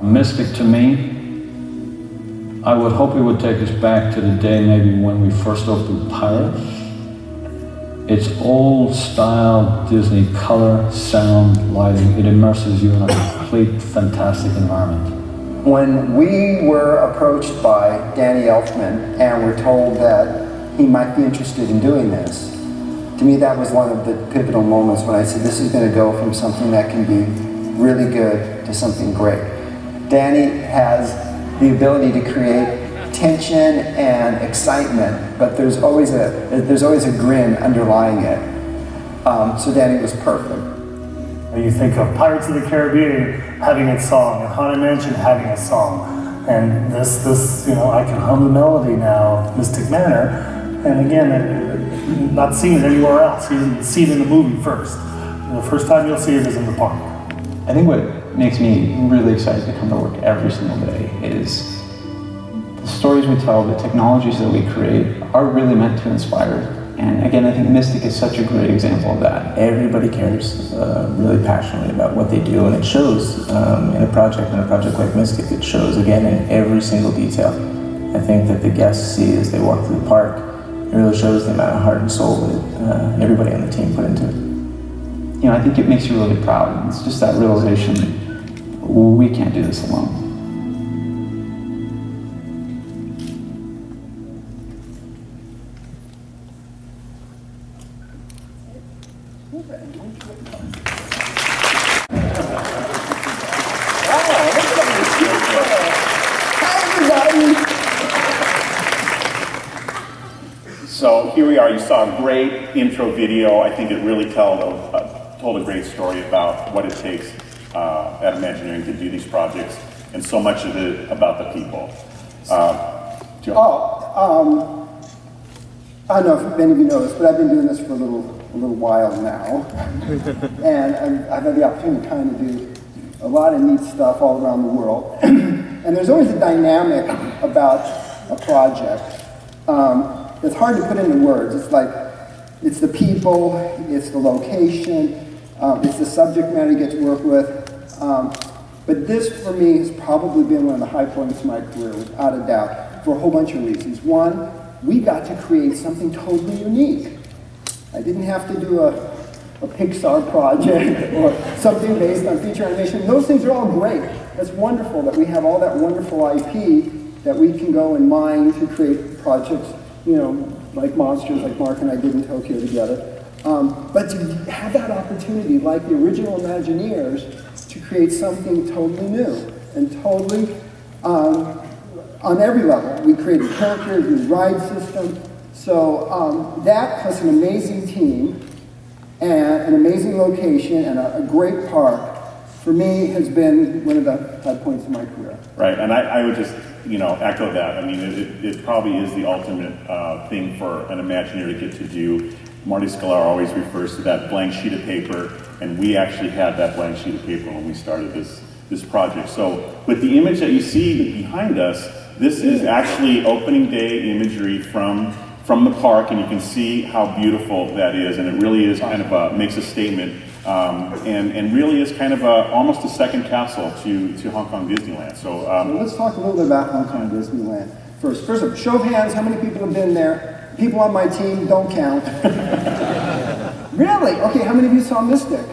Mystic to me, I would hope it would take us back to the day maybe when we first opened Pirates. It's old style Disney color, sound, lighting. It immerses you in a complete fantastic environment. When we were approached by Danny Elfman and were told that he might be interested in doing this, to me that was one of the pivotal moments when I said this is going to go from something that can be really good to something great. Danny has the ability to create tension and excitement, but there's always a grin underlying it. So Danny was perfect. You think of Pirates of the Caribbean having its song, and Haunted Mansion having a song, and this, I can hum the melody now, Mystic Manor, and again, not seeing it anywhere else. You didn't see it in the movie first. The first time you'll see it is in the park. I think what makes me really excited to come to work every single day is the stories we tell, the technologies that we create are really meant to inspire. And again, I think Mystic is such a great example of that. Everybody cares really passionately about what they do, and it shows in a project like Mystic. It shows again in every single detail. I think that the guests see as they walk through the park, it really shows the amount of heart and soul that everybody on the team put into it. I think it makes you really proud. It's just that realization that we can't do this alone. So here we are. You saw a great intro video. I think it really told a great story about what it takes at Imagineering to do these projects, and so much of it about the people. I don't know if many of you know this, but I've been doing this for a little while now, and I've had the opportunity to kind of do a lot of neat stuff all around the world. And there's always a dynamic about a project that's hard to put into words. It's like, it's the people, it's the location, it's the subject matter you get to work with. But this, for me, has probably been one of the high points of my career, without a doubt, for a whole bunch of reasons. One, we got to create something totally unique. I didn't have to do a Pixar project or something based on feature animation. Those things are all great. That's wonderful that we have all that wonderful IP that we can go and mine to create projects, like Monsters, like Mark and I did in Tokyo together. But to have that opportunity, like the original Imagineers, to create something totally new and totally on every level. We created characters, a new ride system. So that plus an amazing team and an amazing location and a great park, for me, has been one of the high points of my career. Right, and I would just, echo that. I mean, it probably is the ultimate thing for an Imagineer to get to do. Marty Sklar always refers to that blank sheet of paper, and we actually had that blank sheet of paper when we started this project. So with the image that you see behind us, this is actually opening day imagery from the park, and you can see how beautiful that is, and it really is kind of makes a statement, and really is kind of almost a second castle to Hong Kong Disneyland. So let's talk a little bit about Hong Kong Disneyland first. First of show of hands, how many people have been there? People on my team don't count. Really? Okay, how many of you saw Mystic?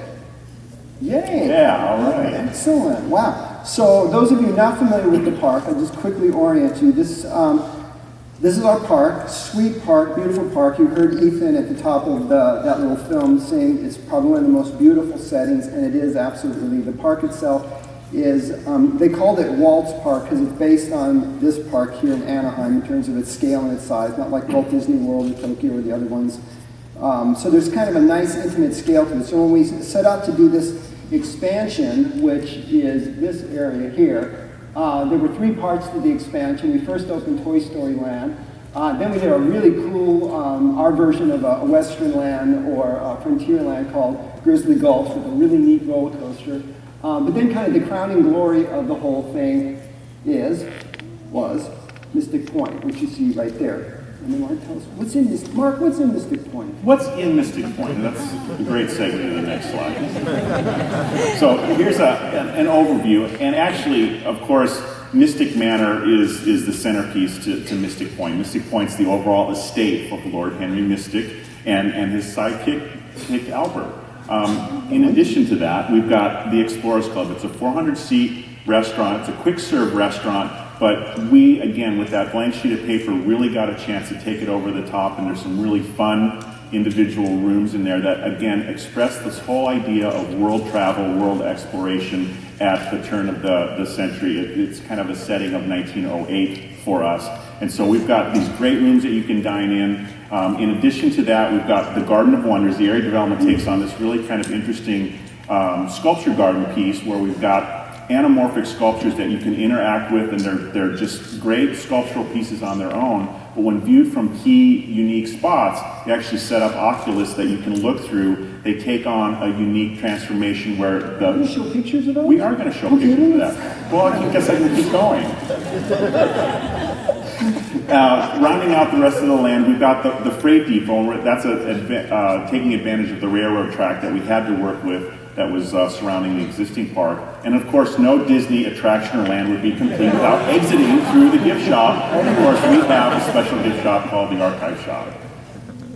Yay! Yeah, all right. Excellent, wow. So those of you not familiar with the park, I'll just quickly orient you. This is our park, sweet park, beautiful park. You heard Ethan at the top of that little film sing. It's probably one of the most beautiful settings, and it is absolutely. The park itself is, they called it Walt's Park because it's based on this park here in Anaheim in terms of its scale and its size, not like Walt Disney World or Tokyo or the other ones. So there's kind of a nice intimate scale to it. So when we set out to do this expansion, which is this area here, there were three parts to the expansion. We first opened Toy Story Land. Then we did a really cool, our version of a Western Land or a Frontier Land called Grizzly Gulch with a really neat roller coaster. But then kind of the crowning glory of the whole thing was Mystic Point, which you see right there. And then Mark, tell us, what's in this? Mark, what's in Mystic Point? What's in Mystic Point? That's a great segue to the next slide. So here's an overview, and actually, of course, Mystic Manor is the centerpiece to Mystic Point. Mystic Point's the overall estate of Lord Henry Mystic and his sidekick, Albert. In addition to that, we've got the Explorers Club. It's a 400-seat restaurant. It's a quick-serve restaurant, but we, again, with that blank sheet of paper, really got a chance to take it over the top, and there's some really fun individual rooms in there that, again, express this whole idea of world travel, world exploration at the turn of the century. It's kind of a setting of 1908 for us. And so we've got these great rooms that you can dine in. In addition to that, we've got the Garden of Wonders. The area development takes on this really kind of interesting sculpture garden piece where we've got anamorphic sculptures that you can interact with, and they're just great sculptural pieces on their own. But when viewed from key, unique spots, they actually set up oculus that you can look through. They take on a unique transformation where the... Are you going to show pictures of those? We are going to show pictures of that. Well, I guess I can keep going. Rounding out the rest of the land, we've got the freight depot. That's taking advantage of the railroad track that we had to work with that was surrounding the existing park. And of course, no Disney attraction or land would be complete without exiting through the gift shop. And of course, we have a special gift shop called the Archive Shop.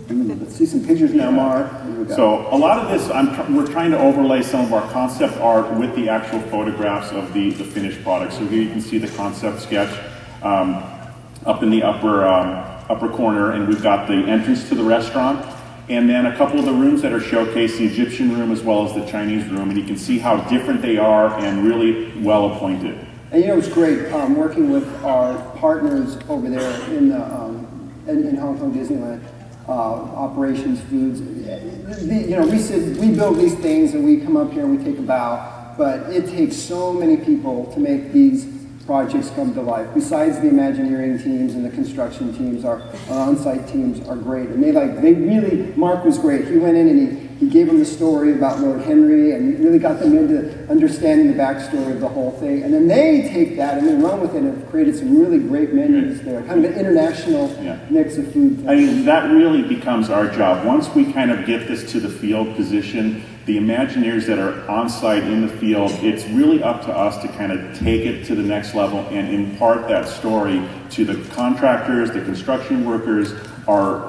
Let's see some pictures now, Mark. So a lot of this, we're trying to overlay some of our concept art with the actual photographs of the finished product. So here you can see the concept sketch up in the upper corner, and we've got the entrance to the restaurant, and then a couple of the rooms that are showcased, the Egyptian room as well as the Chinese room, and you can see how different they are and really well appointed. And you know, it's great working with our partners over there in Hong Kong Disneyland, operations, foods. We build these things and we come up here and we take a bow, but it takes so many people to make these projects come to life. Besides the Imagineering teams and the construction teams, our on-site teams are great. And Mark was great. He went in and he gave them the story about Lord Henry and really got them into understanding the backstory of the whole thing. And then they take that and they run with it and have created some really great menus there, kind of an international mix of food. I mean, that really becomes our job. Once we kind of get this to the field position, the Imagineers that are on site in the field, it's really up to us to kind of take it to the next level and impart that story to the contractors, the construction workers, our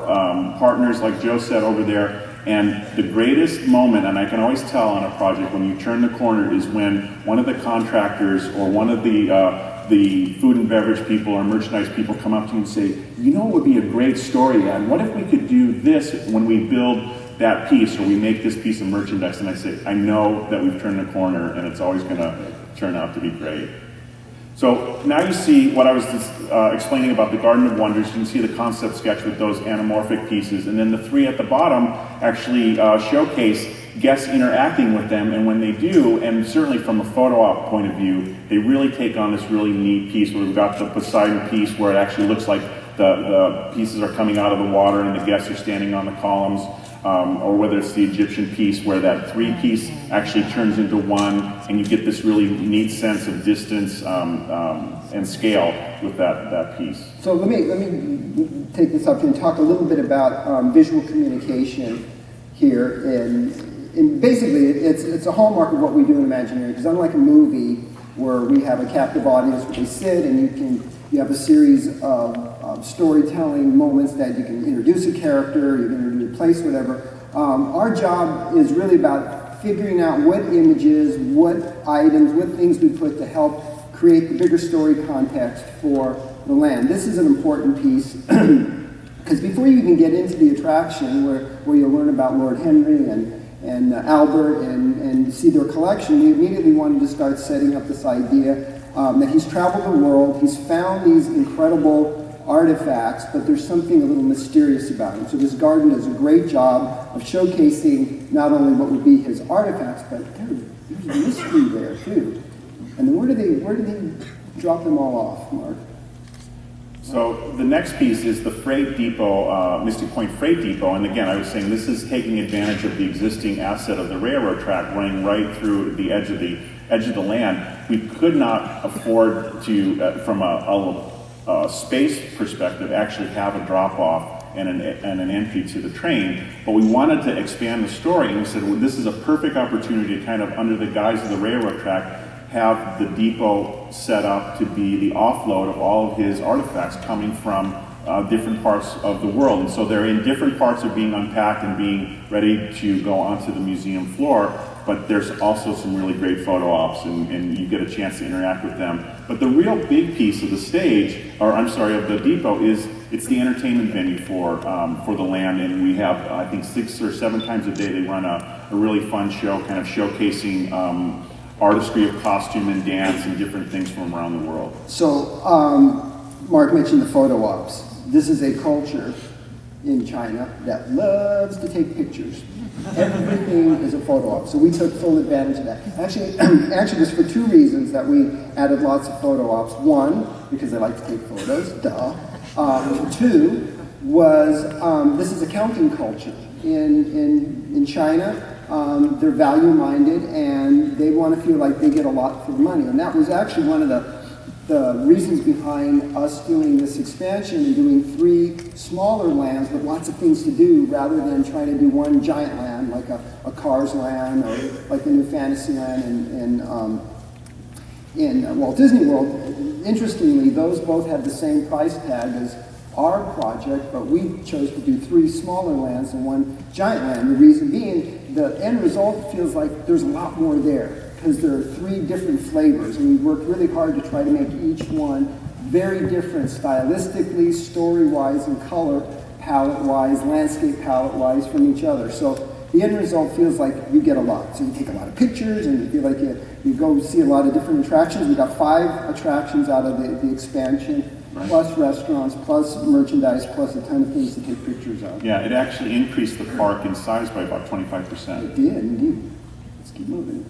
partners like Joe said over there. And the greatest moment, and I can always tell on a project when you turn the corner, is when one of the contractors or one of the food and beverage people or merchandise people come up to you and say, you know, it would be a great story, and what if we could do this when we build that piece or we make this piece of merchandise? And I say, I know that we've turned the corner and it's always going to turn out to be great. So now you see what I was explaining about the Garden of Wonders. You can see the concept sketch with those anamorphic pieces, and then the three at the bottom actually showcase guests interacting with them, and when they do, and certainly from a photo op point of view, they really take on this really neat piece where we've got the Poseidon piece where it actually looks like the pieces are coming out of the water and the guests are standing on the columns. Or whether it's the Egyptian piece where that three-piece actually turns into one, and you get this really neat sense of distance and scale with that piece. So let me take this up and talk a little bit about visual communication here. And basically, it's a hallmark of what we do in Imagineering, because unlike a movie where we have a captive audience where they sit and you have a series of storytelling moments that you can introduce a character, you can replace whatever. Our job is really about figuring out what images, what items, what things we put to help create the bigger story context for the land. This is an important piece because before you even get into the attraction where you'll learn about Lord Henry and Albert and see their collection, we immediately wanted to start setting up this idea that he's traveled the world, he's found these incredible artifacts, but there's something a little mysterious about him. So this garden does a great job of showcasing not only what would be his artifacts, but there's a mystery there too. And then where do they drop them all off, Mark? So the next piece is the freight depot, Mystic Point Freight Depot. And again, I was saying this is taking advantage of the existing asset of the railroad track running right through the edge of the land. We could not afford to, from a space perspective, actually have a drop-off and an entry to the train, but we wanted to expand the story, and we said, well, this is a perfect opportunity to kind of, under the guise of the railroad track, have the depot set up to be the offload of all of his artifacts coming from different parts of the world. And so they're in different parts of being unpacked and being ready to go onto the museum floor, but there's also some really great photo ops, and you get a chance to interact with them. But the real big piece of the stage, or I'm sorry, of the depot, is it's the entertainment venue for the land, and we have, I think, 6 or 7 times a day they run a really fun show, kind of showcasing artistry of costume and dance and different things from around the world. So, Mark mentioned the photo ops. This is a culture in China that loves to take pictures. Everything is a photo op. So we took full advantage of that. Actually, it was for 2 reasons that we added lots of photo ops. 1, because they like to take photos, duh. 2 was this is a counting culture. In China, they're value-minded and they want to feel like they get a lot for the money. And that was actually one of the reasons behind us doing this expansion and doing 3 smaller lands with lots of things to do rather than trying to do one giant land like a Cars land or like the new Fantasyland in Walt Disney World. Interestingly, those both have the same price tag as our project, but we chose to do 3 smaller lands and 1 giant land. The reason being, the end result feels like there's a lot more there, because there are 3 different flavors, and we worked really hard to try to make each one very different stylistically, story-wise, and color palette-wise, landscape palette-wise from each other. So the end result feels like you get a lot. So you take a lot of pictures, and you feel like you go see a lot of different attractions. We got 5 attractions out of the expansion, plus restaurants, plus merchandise, plus a ton of things to take pictures of. Yeah, it actually increased the park in size by about 25%. It did, indeed. Let's keep moving.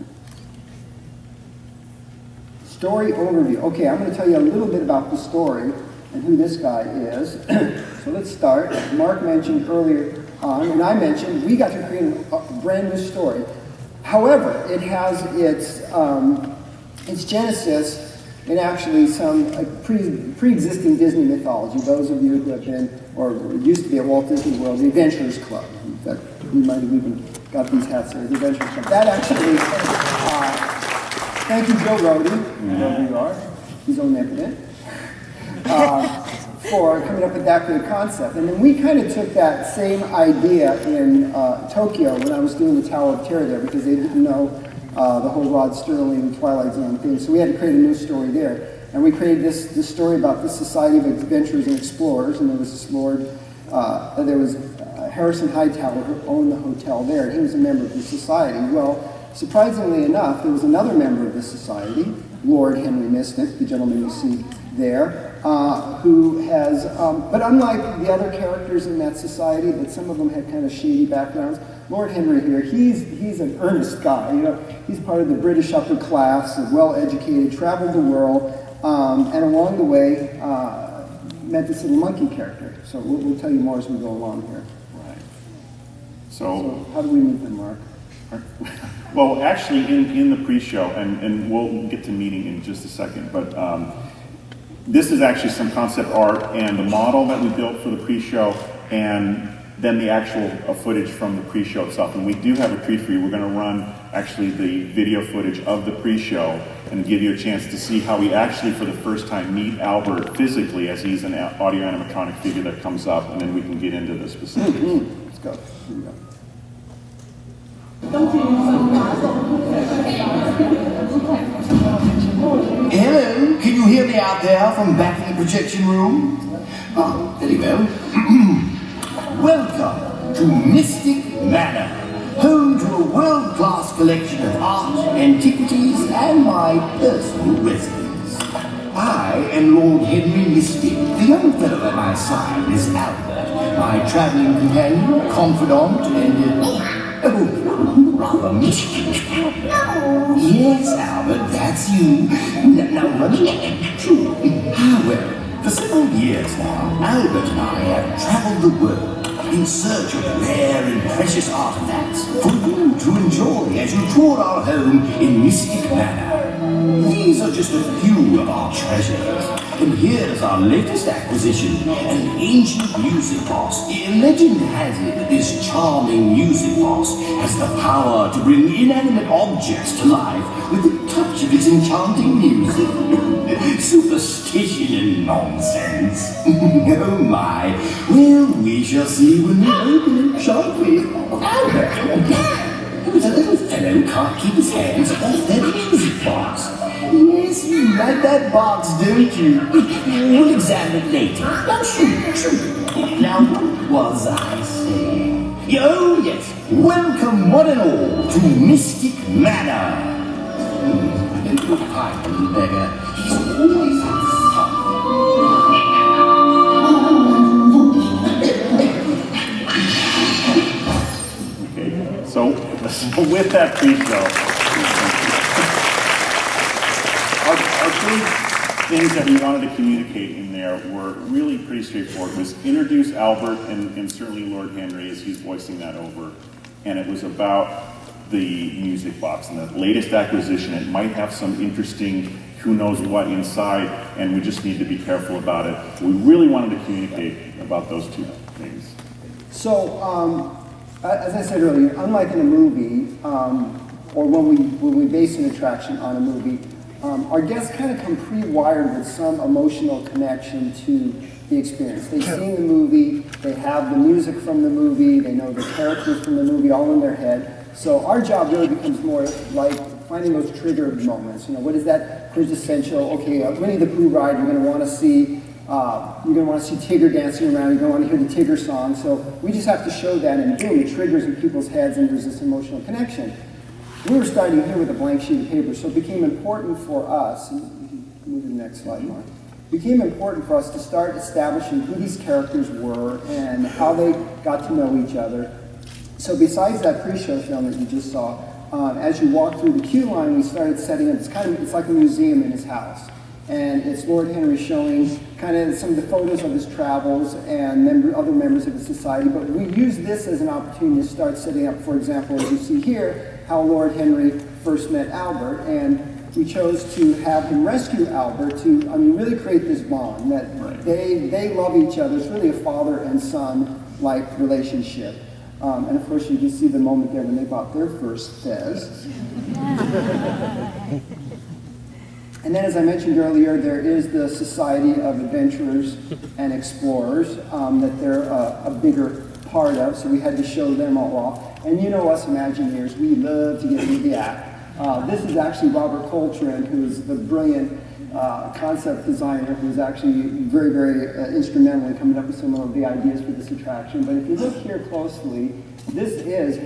Story overview. Okay, I'm going to tell you a little bit about the story and who this guy is. So let's start. Mark mentioned earlier on, and I mentioned, we got to create a brand new story. However, it has its genesis in actually some pre-existing Disney mythology. Those of you who have been, or used to be at Walt Disney World, the Adventurers Club. In fact, we might have even got these hats there, the Adventurers Club. That actually... Thank you, Joe Rody, whoever you are, he's omnipotent, for coming up with that great concept. And then we kind of took that same idea in Tokyo when I was doing the Tower of Terror there, because they didn't know the whole Rod Sterling Twilight Zone thing. So we had to create a new story there. And we created this story about this society of adventurers and explorers, and there was this lord, there was Harrison Hightower who owned the hotel there, and he was a member of the society. Well, surprisingly enough, there was another member of the society, Lord Henry Mystic, the gentleman you see there, who has, but unlike the other characters in that society, that some of them had kind of shady backgrounds, Lord Henry here, he's an earnest guy. You know, he's part of the British upper class, well-educated, traveled the world, and along the way met this little monkey character. So we'll tell you more as we go along here. Right. So how do we meet them, Mark? Well, actually, in the pre-show, and we'll get to meeting in just a second, but this is actually some concept art and the model that we built for the pre-show, and then the actual footage from the pre-show itself. And we do have a treat for you. We're going to run actually the video footage of the pre-show and give you a chance to see how we actually, for the first time, meet Albert physically, as he's an audio animatronic figure that comes up, and then we can get into the specifics. Let's go. Here we go. Hello, can you hear me out there from back in the projection room? Oh, very well. Welcome to Mystic Manor, home to a world-class collection of art, antiquities, and my personal residence. I am Lord Henry Mystic. The young fellow at my side is Albert, my traveling companion, confidant, and rather mischievous. Yes, Albert, that's you. Now, well, for several years now, Albert and I have traveled the world in search of rare and precious artifacts for you to enjoy as you tour our home in Mystic Manor. These are just a few of our treasures. And here's our latest acquisition, an ancient music box. Legend has it that this charming music box has the power to bring inanimate objects to life with the touch of its enchanting music. Superstition and nonsense. Oh my. Well, we shall see when we open it, shan't we? Albert, who's a little fellow can't keep his hands off that music box. Yes, you like that box, don't you? We'll examine it later. Now, shoot. Now, what was I saying? Oh, yes. Welcome, one and all, to Mystic Manor. Little pipe, little beggar. He's always had fun. Okay, so with that pre-show, our big things that we wanted to communicate in there were really pretty straightforward. Was introduce Albert and certainly Lord Henry as he's voicing that over, and it was about the music box and the latest acquisition. It might have some interesting who knows what inside, and we just need to be careful about it. We really wanted to communicate about those two things. So, as I said earlier, unlike in a movie, or when we base an attraction on a movie, our guests kind of come pre-wired with some emotional connection to the experience. They've seen the movie, they have the music from the movie, they know the characters from the movie all in their head. So our job really becomes more like finding those trigger moments. You know, what is that quintessential? Okay, Winnie the Pooh ride. You're going to want to see. You're going to want to see Tigger dancing around. You're going to want to hear the Tigger song. So we just have to show that, and boom, it triggers in people's heads, and there's this emotional connection. We were starting here with a blank sheet of paper, so it became important for us. Move to the next slide, Mark. It became important for us to start establishing who these characters were and how they got to know each other. So besides that pre-show film that you just saw, as you walk through the queue line, we started setting up, it's like a museum in his house. And it's Lord Henry showing kind of some of the photos of his travels and other members of his society. But we use this as an opportunity to start setting up, for example, as you see here, how Lord Henry first met Albert. And we chose to have him rescue Albert to, really create this bond that they love each other. It's really a father and son-like relationship. And of course, you can see the moment there when they bought their first fez. And then, as I mentioned earlier, there is the Society of Adventurers and Explorers that they're a bigger part of, so we had to show them all off. And you know us Imagineers, we love to get into the act. This is actually Robert Coltrane, who is the brilliant concept designer who's actually very, very instrumental in coming up with some of the ideas for this attraction. But if you look here closely, this is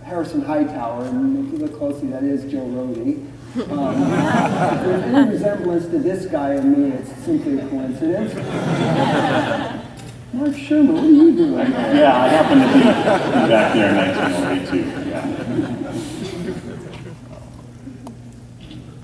Harrison Hightower, and if you look closely, that is Joe Rohde. If there's any resemblance to this guy and me, it's simply a coincidence. Mark Schirmer, what are you doing there? Yeah, I happen to be back there in 1982. Yeah.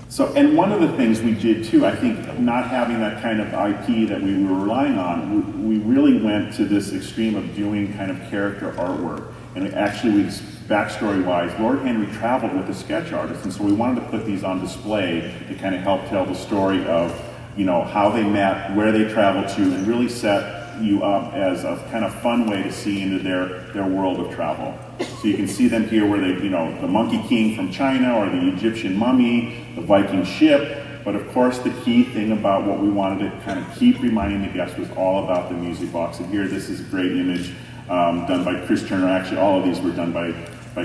So, and one of the things we did too, I think, not having that kind of IP that we were relying on, we really went to this extreme of doing kind of character artwork. And actually, backstory-wise, Lord Henry traveled with a sketch artist, and so we wanted to put these on display to kind of help tell the story of, how they met, where they traveled to, and really set you up as a kind of fun way to see into their world of travel. So you can see them here where they, the Monkey King from China, or the Egyptian mummy, the Viking ship. But of course, the key thing about what we wanted to kind of keep reminding the guests was all about the music box. And here, this is a great image done by Chris Turner. Actually, all of these were done by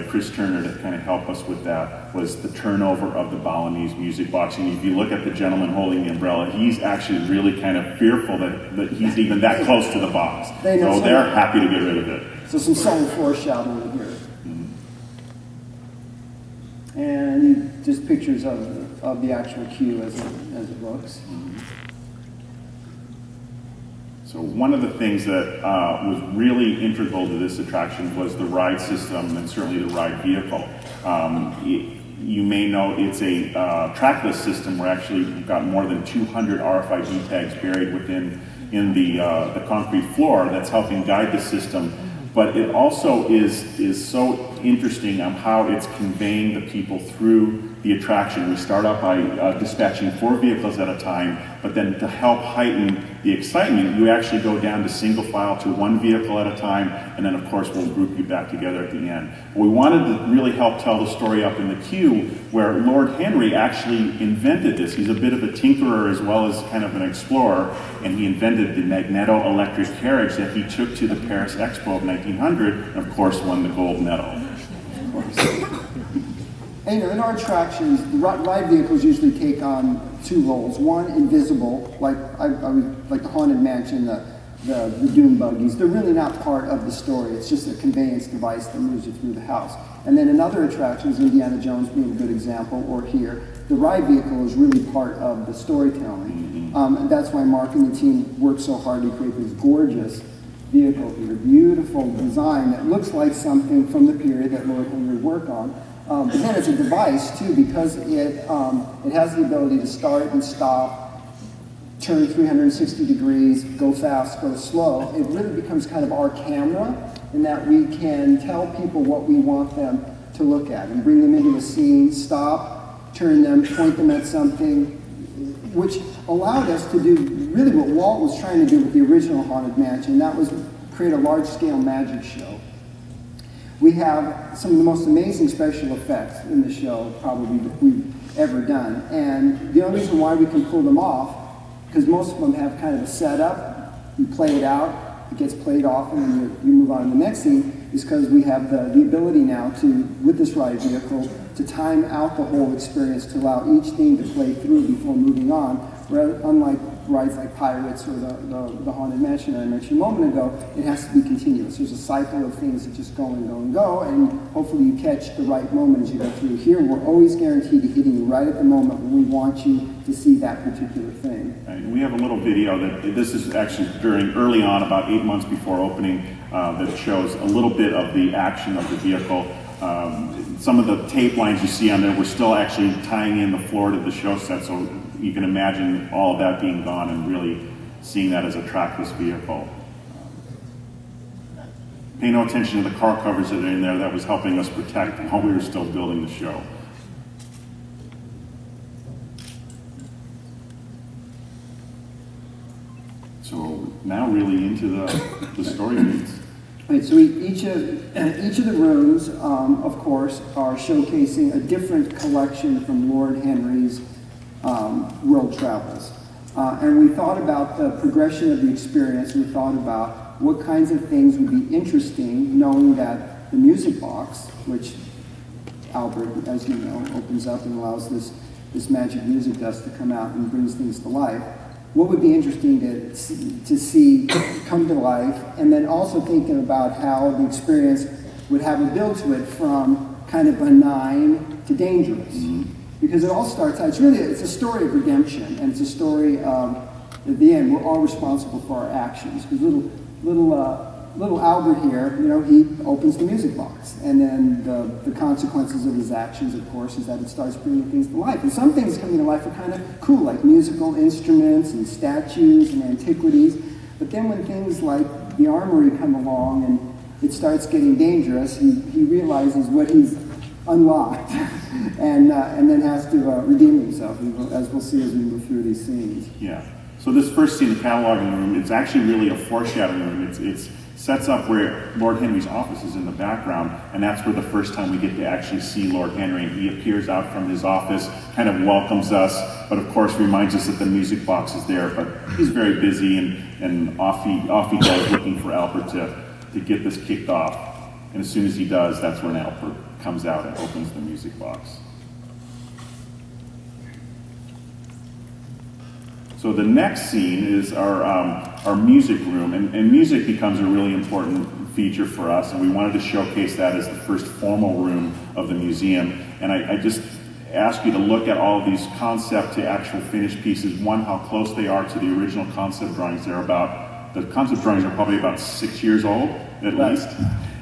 Chris Turner to kind of help us with that, was the turnover of the Balinese music box. And if you look at the gentleman holding the umbrella, he's actually really kind of fearful that he's even that close to the box. So they're happy to get rid of it. So some subtle foreshadowing here. And just pictures of the actual queue as it looks. So one of the things that was really integral to this attraction was the ride system, and certainly the ride vehicle. You may know it's a trackless system. We're actually got more than 200 RFID tags buried in the concrete floor that's helping guide the system. But it also is so interesting on how it's conveying the people through the attraction. We start out by dispatching 4 vehicles at a time, but then to help heighten the excitement, you actually go down to single file to 1 vehicle at a time, and then of course we'll group you back together at the end. We wanted to really help tell the story up in the queue, where Lord Henry actually invented this. He's a bit of a tinkerer as well as kind of an explorer, and he invented the magneto-electric carriage that he took to the Paris Expo of 1900, and of course won the gold medal. Of course. And, in our attractions, the ride vehicles usually take on 2 roles. One, invisible, like like the Haunted Mansion, the Doom buggies. They're really not part of the story. It's just a conveyance device that moves you through the house. And then in other attractions, Indiana Jones being a good example, or here, the ride vehicle is really part of the storytelling. And that's why Mark and the team worked so hard to create this gorgeous vehicle here. Beautiful design that looks like something from the period that Lord Henry worked on. But then it's a device too, because it has the ability to start and stop, turn 360 degrees, go fast, go slow. It really becomes kind of our camera in that we can tell people what we want them to look at and bring them into a scene, stop, turn them, point them at something, which allowed us to do really what Walt was trying to do with the original Haunted Mansion. That was create a large-scale magic show. We have some of the most amazing special effects in the show probably that we've ever done. And the only reason why we can pull them off, because most of them have kind of a setup, you play it out, it gets played off, and then you move on to the next scene, is because we have the ability now to, with this ride vehicle, to time out the whole experience to allow each thing to play through before moving on, where unlike rides like Pirates or the Haunted Mansion that I mentioned a moment ago, it has to be continuous. There's a cycle of things that just go and go and go, and hopefully you catch the right moment as you go through. Here, we're always guaranteed to hitting you right at the moment when we want you to see that particular thing. And we have a little video that, this is actually during, early on, about 8 months before opening, that shows a little bit of the action of the vehicle. Some of the tape lines you see on there, we're still actually tying in the floor to the show set, so you can imagine all of that being gone and really seeing that as a trackless vehicle. Pay no attention to the car covers that are in there. That was helping us protect while we were still building the show. So now really into the story beats. Right, so each of the rooms, of course, are showcasing a different collection from Lord Henry's world travels. And we thought about the progression of the experience. We thought about what kinds of things would be interesting, knowing that the music box, which Albert, as you know, opens up and allows this magic music dust to come out and brings things to life. What would be interesting to see come to life, and then also thinking about how the experience would have a build to it from kind of benign to dangerous. Because it all starts out, it's a story of redemption, and it's a story of, at the end, we're all responsible for our actions. Because little Albert here, he opens the music box, and then the consequences of his actions, of course, is that it starts bringing things to life. And some things coming to life are kind of cool, like musical instruments and statues and antiquities. But then when things like the armory come along and it starts getting dangerous, he realizes what he's unlocked, and then has to redeem himself, as we'll see as we move through these scenes. Yeah. So this first scene, the cataloging room, it's actually really a foreshadowing room. It's sets up where Lord Henry's office is in the background, and that's where the first time we get to actually see Lord Henry. He appears out from his office, kind of welcomes us, but of course reminds us that the music box is there. But he's very busy, and off he goes looking for Albert to get this kicked off. And as soon as he does, that's when Albert comes out and opens the music box. So the next scene is our music room, and music becomes a really important feature for us, and we wanted to showcase that as the first formal room of the museum. And I just ask you to look at all of these concept to actual finished pieces. One, how close they are to the original concept drawings. The concept drawings are probably about 6 years old, at least.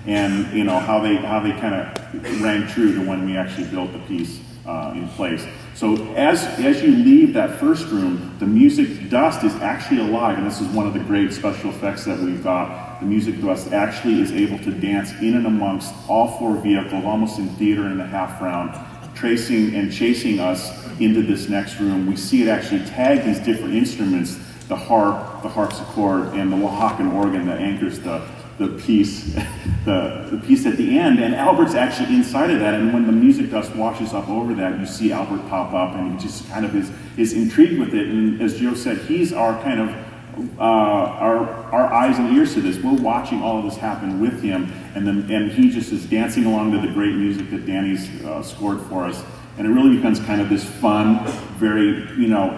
And how they kind of rang true to when we actually built the piece. in place. So as you leave that first room, the music dust is actually alive, and this is one of the great special effects that we've got. The music dust actually is able to dance in and amongst all four vehicles, almost in theater in the half round, tracing and chasing us into this next room. We see it actually tag these different instruments, the harp, the harpsichord, and the Oaxacan organ that anchors the piece, the piece at the end. And Albert's actually inside of that, and when the music dust washes up over that, you see Albert pop up, and he just kind of is intrigued with it. And as Joe said, he's our kind of our eyes and ears to this. We're watching all of this happen with him, and he just is dancing along to the great music that Danny's scored for us. And it really becomes kind of this fun, very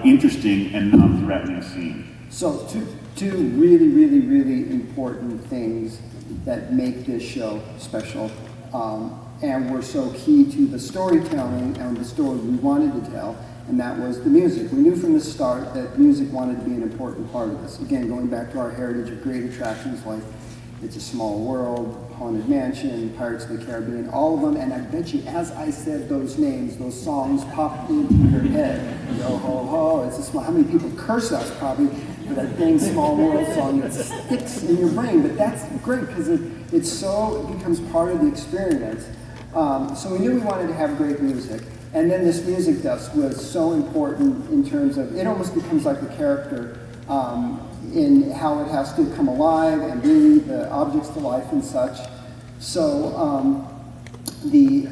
interesting and non-threatening scene. So two really, really, really important things that make this show special, and were so key to the storytelling and the story we wanted to tell, and that was the music. We knew from the start that music wanted to be an important part of this. Again, going back to our heritage of great attractions like It's a Small World, Haunted Mansion, Pirates of the Caribbean, all of them, and I bet you as I said those names, those songs popped into your head. Yo ho ho, it's a small, how many people curse us probably for that dang Small World song that sticks in your brain, but that's great because it becomes part of the experience. So we knew we wanted to have great music, and then this music dust was so important in terms of, it almost becomes like a character in how it has to come alive and bring the objects to life and such. So the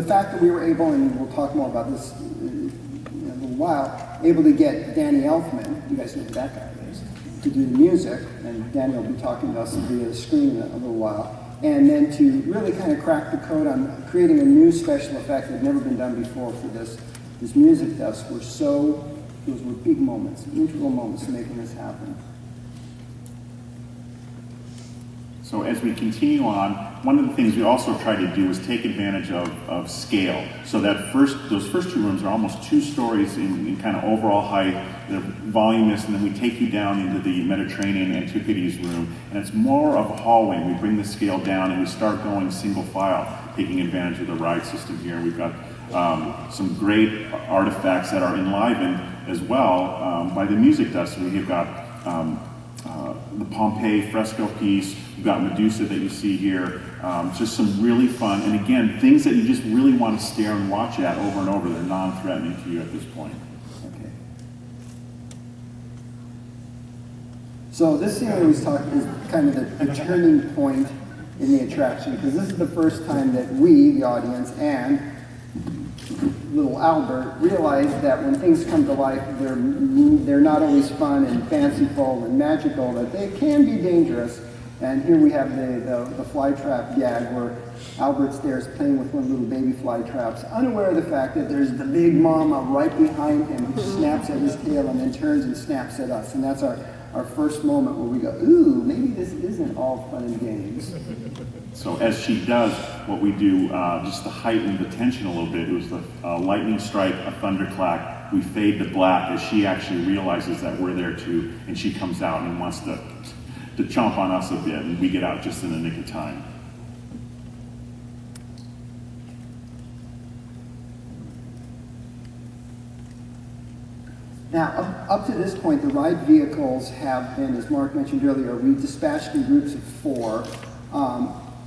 fact that we were able, and we'll talk more about this in a little while, able to get Danny Elfman, you guys know who that guy is, to do the music, and Danny will be talking to us via the screen in a little while, and then to really kind of crack the code on creating a new special effect that had never been done before for this music dust those were big moments, integral moments to making this happen. So as we continue on, one of the things we also try to do is take advantage of scale. So that those first two rooms are almost 2 stories in kind of overall height. They're voluminous, and then we take you down into the Mediterranean Antiquities room, and it's more of a hallway. We bring the scale down and we start going single file, taking advantage of the ride system here. We've got some great artifacts that are enlivened as well by the music dust. We've got the Pompeii fresco piece. We've got Medusa that you see here. Just some really fun, and again, things that you just really want to stare and watch at over and over. They're non-threatening to you at this point. Okay. So this scene we was talking is kind of the turning point in the attraction, because this is the first time that we, the audience, and little Albert realized that when things come to life, they're not always fun and fanciful and magical, that they can be dangerous. And here we have the fly trap gag where Albert's there playing with one of the little baby fly traps, unaware of the fact that there's the big mama right behind him who snaps at his tail and then turns and snaps at us. And that's our first moment where we go, ooh, maybe this isn't all fun and games. So as she does, what we do, just to heighten the tension a little bit, it was the lightning strike, a thunderclap. We fade to black as she actually realizes that we're there too, and she comes out and wants to chomp on us a bit, and we get out just in the nick of time. Now, up to this point, the ride vehicles have been, as Mark mentioned earlier, we dispatched in groups of 4.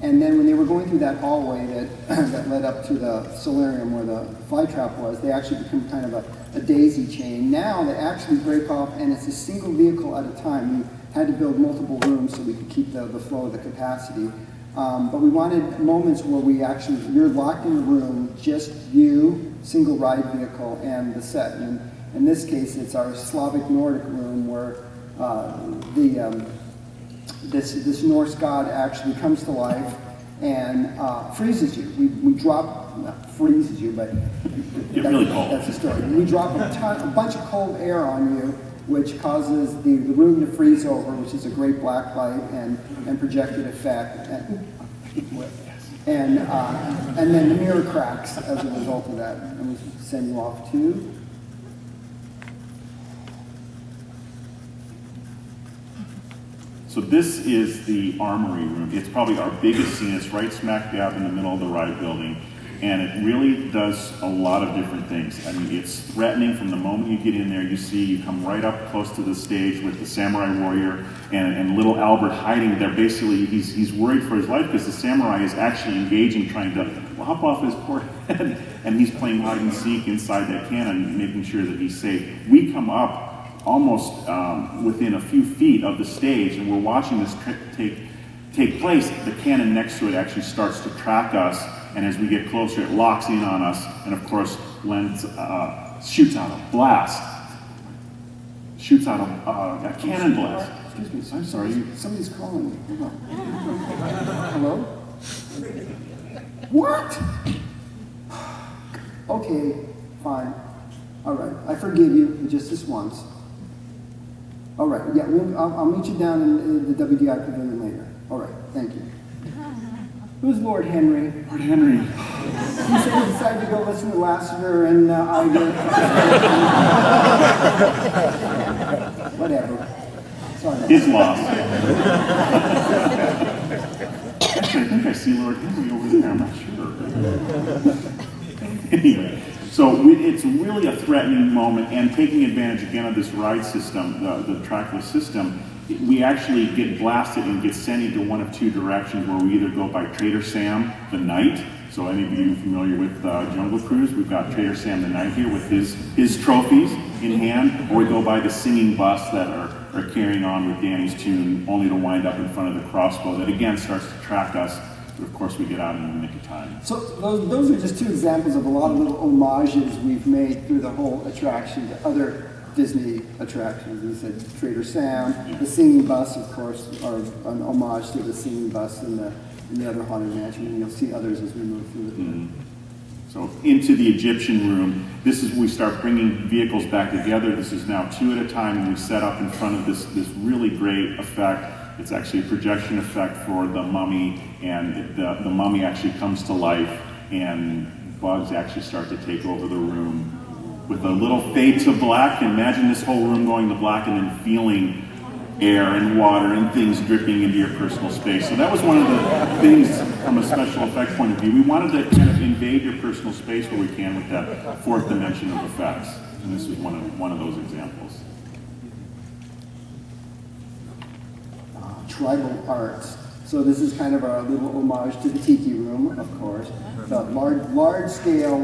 And then when they were going through that hallway that led up to the solarium where the fly trap was, they actually become kind of a daisy chain. Now they actually break off, and it's a single vehicle at a time. We had to build multiple rooms so we could keep the flow of the capacity. But we wanted moments where you're locked in a room, just you, single ride vehicle, and the set. And in this case, it's our Slavic Nordic room where this Norse god actually comes to life and freezes you. We drop, not freezes you, but really cold. That's the story. We drop a bunch of cold air on you, which causes the room to freeze over, which is a great black light and projected effect. And then the mirror cracks as a result of that. And we send you off to... So this is the armory room. It's probably our biggest scene. It's right smack dab in the middle of the ride building. and it really does a lot of different things. I mean, it's threatening from the moment you get in there. You come right up close to the stage with the samurai warrior and little Albert hiding there. Basically, he's worried for his life because the samurai is actually engaging, trying to lop off his poor head, and he's playing hide and seek inside that cannon, making sure that he's safe. We come up almost within a few feet of the stage, and we're watching this take place. The cannon next to it actually starts to track us, and as we get closer, it locks in on us, and of course, shoots out a blast. Shoots out a cannon blast. Excuse me, I'm sorry, somebody's calling me. Hold on. Hello? What? Okay, fine. All right, I forgive you, but just this once. All right, yeah, I'll meet you down in the WDI pavilion later. All right, thank you. Who's Lord Henry? Lord Henry. He said he decided to go listen to Lassiter and Iger. Whatever. Sorry. His loss. Actually, I think I see Lord Henry over there. I'm not sure. Anyway. So it's really a threatening moment, and taking advantage again of this ride system, the trackless system, we actually get blasted and get sent into one of two directions, where we either go by Trader Sam the Knight. So any of you familiar with Jungle Cruise, we've got Trader Sam the Knight here with his trophies in hand, or we go by the singing bus that are carrying on with Danny's tune, only to wind up in front of the crossbow that again starts to track us. Of course, we get out in the nick of time. So those are just two examples of a lot of little homages we've made through the whole attraction to other Disney attractions. You said Trader Sam, the singing bus, of course, are an homage to the singing bus in the other Haunted Mansion, and you'll see others as we move through it. Mm-hmm. So into the Egyptian room, this is when we start bringing vehicles back together. This is now two at a time, and we set up in front of this really great effect. It's actually a projection effect for the mummy, and the mummy actually comes to life, and bugs actually start to take over the room. With a little fade to black, imagine this whole room going to black and then feeling air and water and things dripping into your personal space. So that was one of the things from a special effect point of view. We wanted to kind of invade your personal space where we can with that fourth dimension of effects. And this is one of those examples. Tribal arts. So this is kind of a little homage to the Tiki Room, of course. So large scale,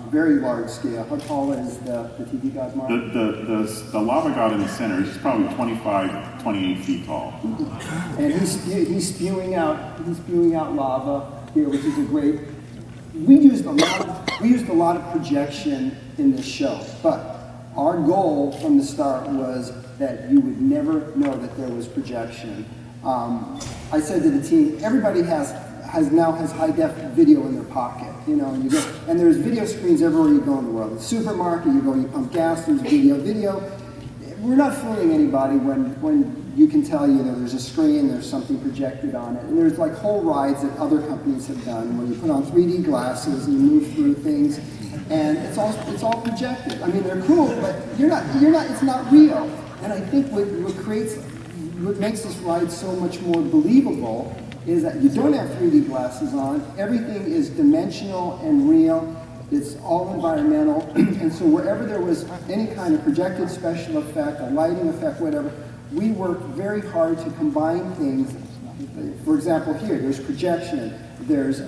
very large scale. How tall is the Tiki God, Mark? The lava god in the center is probably 25, 28 feet tall. And he's spewing out lava here, which is a great. We used a lot of projection in this show, but our goal from the start was that you would never know that there was projection. I said to the team, everybody now has high-def video in their pocket, you know, and and there's video screens everywhere you go in the world. The supermarket, you pump gas, there's video. We're not fooling anybody when you can tell, there's a screen, there's something projected on it, and there's like whole rides that other companies have done where you put on 3D glasses and you move through things, and it's all projected. I mean, they're cool, but it's not real. And I think what makes this ride so much more believable is that you don't have 3D glasses on. Everything is dimensional and real. It's all environmental. And so wherever there was any kind of projected special effect, a lighting effect, whatever, we worked very hard to combine things. For example, here, there's projection, there's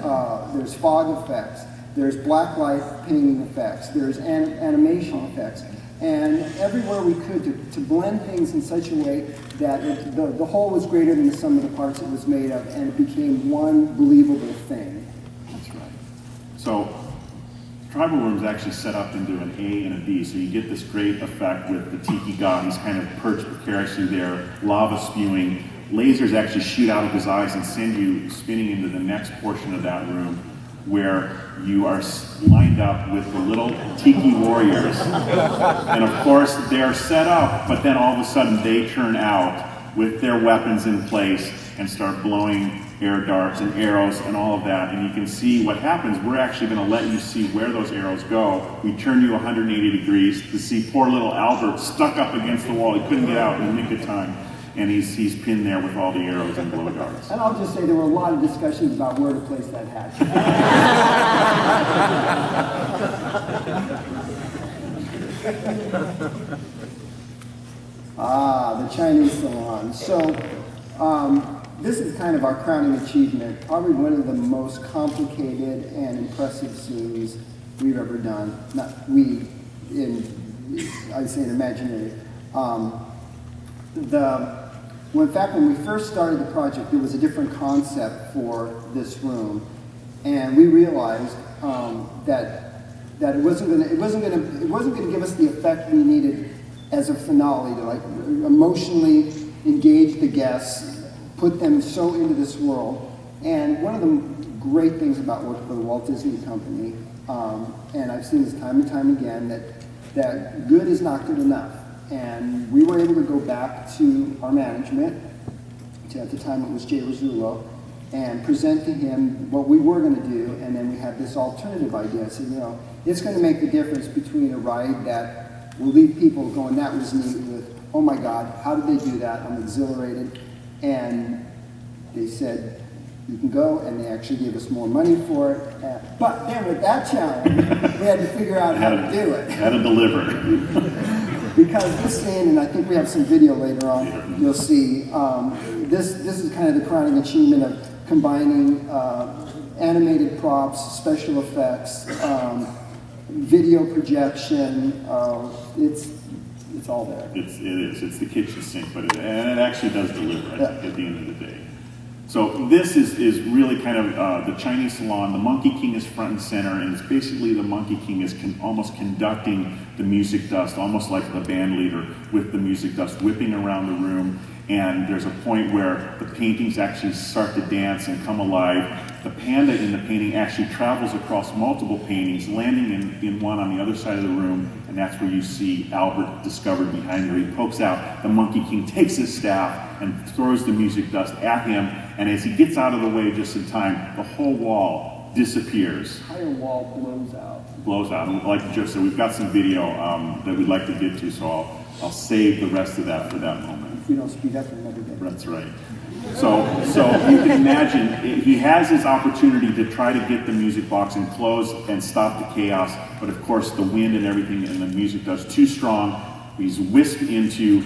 fog effects, there's black light painting effects, there's animation effects. And everywhere we could to blend things in such a way that the whole was greater than the sum of the parts it was made of, and it became one believable thing. That's right. So Tribal Room's actually set up into an A and a B, so you get this great effect with the Tiki God. He's kind of perched precariously there, lava spewing. Lasers actually shoot out of his eyes and send you spinning into the next portion of that room, where you are lined up with the little Tiki warriors. And of course, they're set up, but then all of a sudden they turn out with their weapons in place and start blowing air darts and arrows and all of that. And you can see what happens. We're actually going to let you see where those arrows go. We turn you 180 degrees to see poor little Albert stuck up against the wall. He couldn't get out in the nick of time. And he's pinned there with all the arrows and blow darts. And I'll just say there were a lot of discussions about where to place that hat. Chinese salon. So this is kind of our crowning achievement, probably one of the most complicated and impressive scenes we've ever done. Not we, I'd say in imaginary. In fact, when we first started the project, there was a different concept for this room, and we realized that it wasn't going to give us the effect we needed as a finale to like emotionally engage the guests, put them so into this world. And one of the great things about working for the Walt Disney Company, and I've seen this time and time again, that good is not good enough. And we were able to go back to our management, at the time it was Jay Rizzullo, and present to him what we were going to do, and then we had this alternative idea. I said, you know, it's going to make the difference between a ride that will leave people going, that was neat, with, oh my God, how did they do that? I'm exhilarated. And they said, you can go, and they actually gave us more money for it. But then with that challenge, we had to figure out how to do it. How to deliver. Because this scene, and I think we have some video later on, you'll see, this is kind of the crowning achievement of combining animated props, special effects, video projection. It's all there. It is. It's the kitchen sink, but it actually does deliver, I think, at the end of the day. So this is really kind of the Chinese salon. The Monkey King is front and center, and it's basically the Monkey King is almost conducting the music dust, almost like the band leader with the music dust whipping around the room. And there's a point where the paintings actually start to dance and come alive. The panda in the painting actually travels across multiple paintings, landing in one on the other side of the room, and that's where you see Albert discovered behind her. He pokes out, the Monkey King takes his staff and throws the music dust at him, and as he gets out of the way just in time, the whole wall disappears. The entire wall blows out. Blows out. And like Jeff said, we've got some video that we'd like to get to, so I'll save the rest of that for that moment. If we don't speed up, we'll never get it. That's right. So you can imagine, he has his opportunity to try to get the music box enclosed and stop the chaos, but of course the wind and everything and the music does too strong. He's whisked into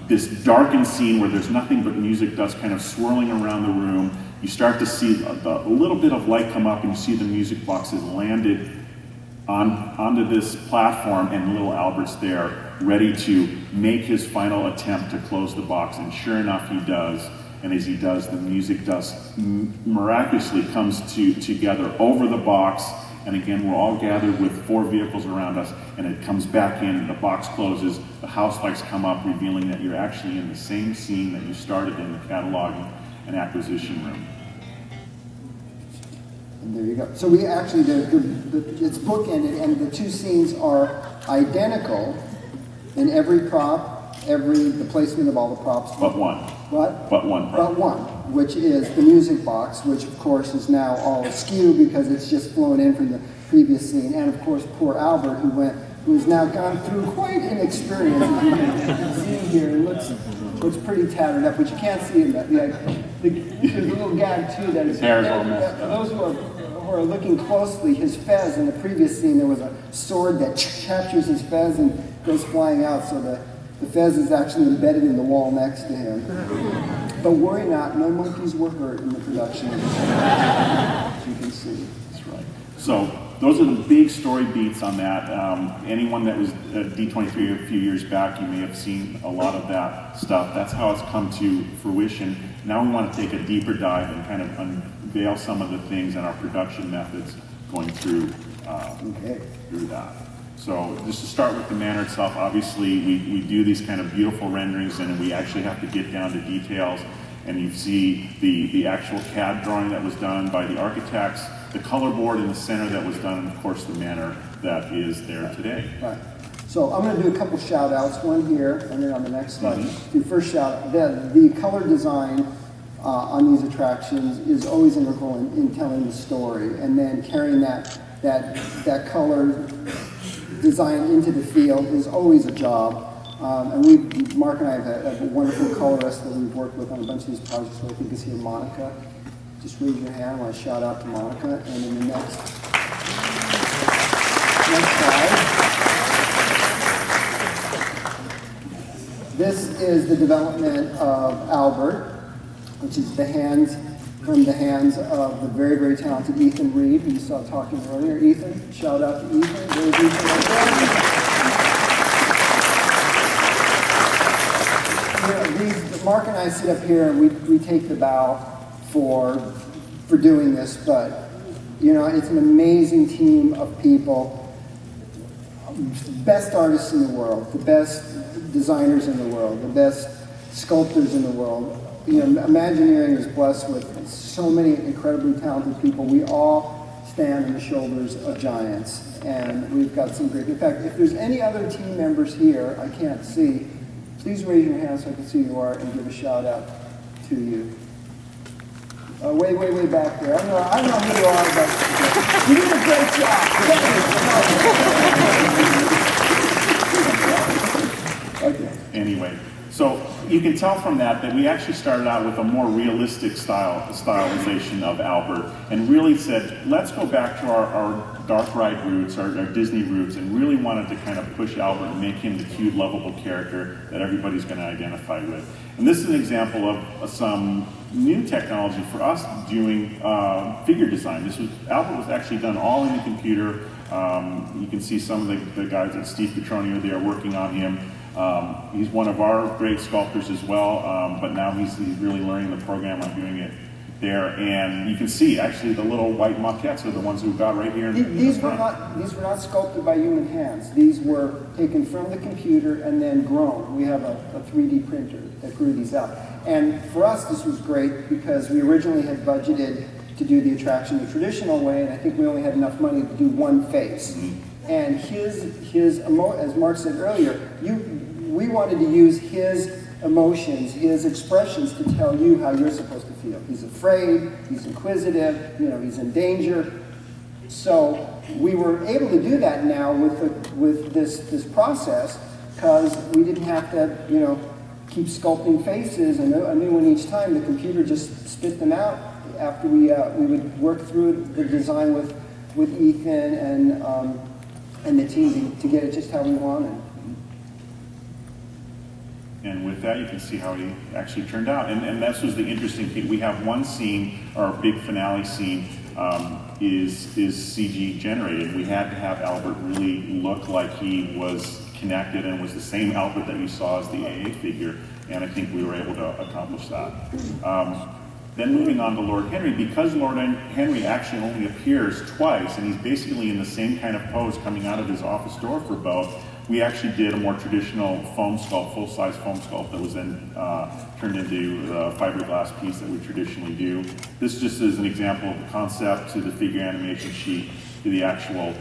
this darkened scene where there's nothing but music dust kind of swirling around the room. You start to see a little bit of light come up, and you see the music box has landed onto this platform, and little Albert's there, ready to make his final attempt to close the box. And sure enough, he does. And as he does, the music dust miraculously comes together over the box. And again, we're all gathered with 4 vehicles around us, and it comes back in, and the box closes. The house lights come up, revealing that you're actually in the same scene that you started in the cataloging and acquisition room. And there you go. So we actually, it's bookended, and the 2 scenes are identical in every prop, the placement of all the props. But one. What? But one prop. But one, which is the music box, which of course is now all askew because it's just flown in from the previous scene. And of course, poor Albert, who has now gone through quite an experience, as you can see here. It looks pretty tattered up, but you can't see it. There's a little gag too that is. Hair is all messed up. For those who are looking closely, his fez in the previous scene, there was a sword that captures his fez and goes flying out, so the fez is actually embedded in the wall next to him. But worry not, no monkeys were hurt in the production of this, as you can see. That's right. So those are the big story beats on that. Anyone that was at D23 a few years back, you may have seen a lot of that stuff. That's how it's come to fruition. Now we want to take a deeper dive and kind of unveil some of the things and our production methods going through that. So just to start with the manor itself, obviously we do these kind of beautiful renderings, and we actually have to get down to details. And you see the actual CAD drawing that was done by the architects, the color board in the center that was done, and of course the manor that is there today. Right. So I'm going to do a couple shout outs, one here and then on the next slide. The first shout, the color design on these attractions is always integral in telling the story, and then carrying that color design into the field is always a job. And Mark and I have a wonderful colorist that we've worked with on a bunch of these projects, so I think is here, Monica. Just raise your hand. I want to shout out to Monica. And in the next slide. This is the development of Albert, which is from the hands of the very, very talented Ethan Reed, who you saw talking earlier. Ethan, shout out to Ethan. There's Ethan right there. Mark and I sit up here and we take the bow for doing this, but it's an amazing team of people. Best artists in the world, the best designers in the world, the best sculptors in the world. Imagineering is blessed with so many incredibly talented people. We all stand on the shoulders of giants, and we've got some great. In fact, if there's any other team members here I can't see, please raise your hand so I can see who you are and give a shout out to you. Way back there. I don't know who you are, but you did a great job. Okay. Anyway, so you can tell from that we actually started out with a more realistic stylization of Albert, and really said, let's go back to our dark ride roots, our Disney roots, and really wanted to kind of push Albert and make him the cute, lovable character that everybody's going to identify with. And this is an example of some new technology for us doing figure design. Albert was actually done all in the computer. You can see some of the guys at Steve Petronio there working on him. He's one of our great sculptors as well, but now he's really learning the program on doing it there. And you can see actually the little white maquettes are the ones we got right here. These were not sculpted by human hands. These were taken from the computer and then grown. We have a 3D printer that grew these out. And for us, this was great because we originally had budgeted to do the attraction the traditional way, and I think we only had enough money to do one face. And as Mark said earlier, we wanted to use his emotions, his expressions to tell you how you're supposed to feel. He's afraid, he's inquisitive, he's in danger. So we were able to do that now with this process because we didn't have to, keep sculpting faces, a new one each time. The computer just spit them out after we would work through the design with Ethan and the team to get it just how we wanted. And with that, you can see how he actually turned out. And this was the interesting thing. We have one scene, our big finale scene, is CG generated. We had to have Albert really look like he was connected and was the same Albert that you saw as the AA figure. And I think we were able to accomplish that. Then moving on to Lord Henry, because Lord Henry actually only appears twice, and he's basically in the same kind of pose coming out of his office door for both, we actually did a more traditional foam sculpt, full-size foam sculpt that was then turned into the fiberglass piece that we traditionally do. This just is an example of the concept to the figure animation sheet to the actual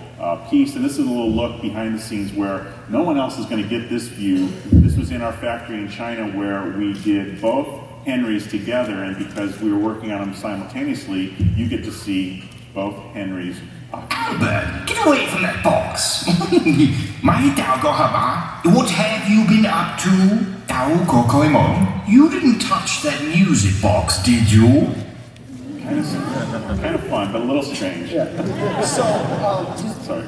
piece. And this is a little look behind the scenes where no one else is going to get this view. This was in our factory in China where we did both Henrys together, and because we were working on them simultaneously, you get to see both Henrys. Albert, get away from that box. What have you been up to? You didn't touch that music box, did you? Kind of fun, but a little strange. Yeah. So,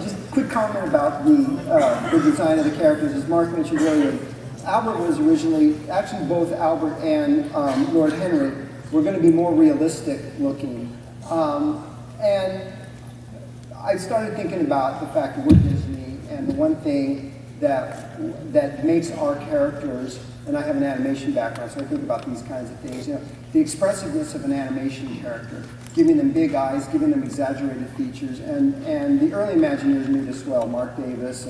just a quick comment about the design of the characters. As Mark mentioned earlier, Albert was originally, actually both Albert and Lord Henry were going to be more realistic looking. And I started thinking about the fact that we're Disney, and the one thing that makes our characters, and I have an animation background, so I think about these kinds of things, the expressiveness of an animation character, giving them big eyes, giving them exaggerated features, and the early Imagineers knew this well, Mark Davis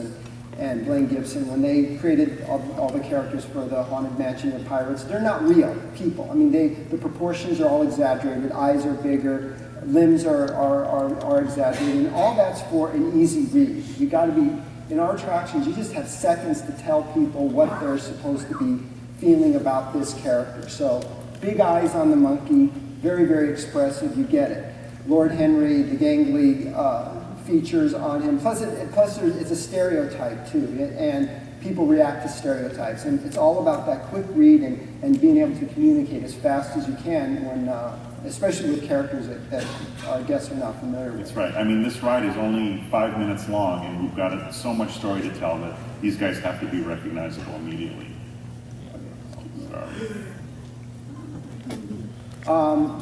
and Blaine Gibson, when they created all the characters for the Haunted Mansion of Pirates, they're not real people. I mean, the proportions are all exaggerated, eyes are bigger, limbs are exaggerated, and all that's for an easy read. You got to be, in our attractions, you just have seconds to tell people what they're supposed to be feeling about this character. So, big eyes on the monkey, very, very expressive, you get it. Lord Henry, the gangly features on him, plus it's a stereotype too, and people react to stereotypes, and it's all about that quick read and being able to communicate as fast as you can when, especially with characters that our guests are not familiar with. That's right. I mean, this ride is only 5 minutes long, and we've got so much story to tell that these guys have to be recognizable immediately. Charlie.